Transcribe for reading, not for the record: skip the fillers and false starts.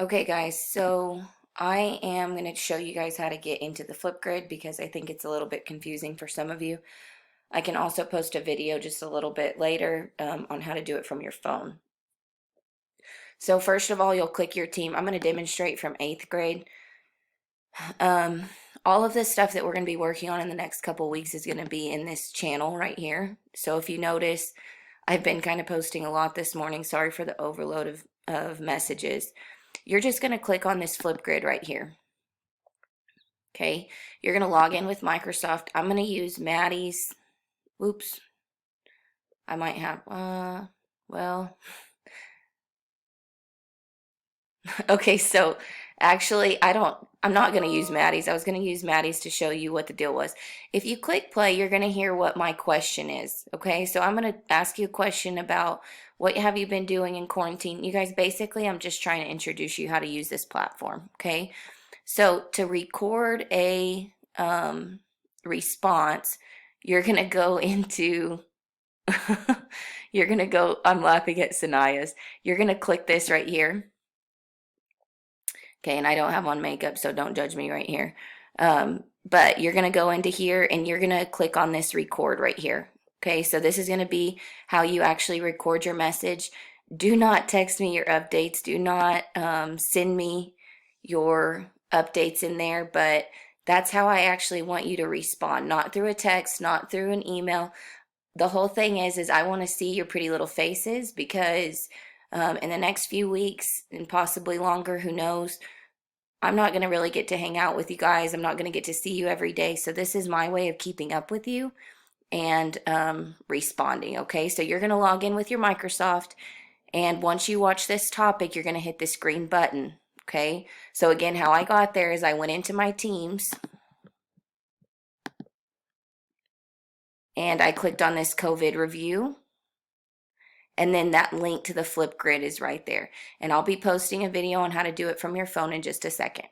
Okay, guys, so I am going to show you guys how to get into the Flipgrid because I think it's a little bit confusing for some of you. I can also post a video just a little bit later on how to do it from your phone. So first of all, you'll click your team. I'm going to demonstrate from 8th grade. Um, all of this stuff that we're going to be working on in the next couple weeks is going to be in this channel right here. So if you notice, I've been kind of posting a lot this morning. Sorry for the overload of messages. You're just going to click on this Flipgrid right here. Okay, you're going to log in with Microsoft. I'm going to use Maddie's. Oops, I might have, well, okay, so actually, I'm not going to use Maddie's. I was going to use Maddie's to show you what the deal was. If you click play, you're going to hear what my question is. Okay, so I'm going to ask you a question about what have you been doing in quarantine. You guys, basically, I'm just trying to introduce you how to use this platform. Okay, so to record a response, you're going to go into, you're going to go, I'm laughing at Sanaya's. You're going to click this right here. Okay, and I don't have on makeup, so don't judge me right here. But you're going to go into here and you're going to click on this record right here. Okay, so this is going to be how you actually record your message. Do not text me your updates. Do not send me your updates in there, but that's how I actually want you to respond. Not through a text, not through an email. The whole thing is I want to see your pretty little faces because in the next few weeks and possibly longer, who knows, I'm not going to really get to hang out with you guys. I'm not going to get to see you every day. So this is my way of keeping up with you and responding. Okay, so you're going to log in with your Microsoft, and once you watch this topic, you're going to hit this green button. Okay, so again, how I got there is I went into my Teams and I clicked on this COVID review. And then that link to the Flipgrid is right there. And I'll be posting a video on how to do it from your phone in just a second.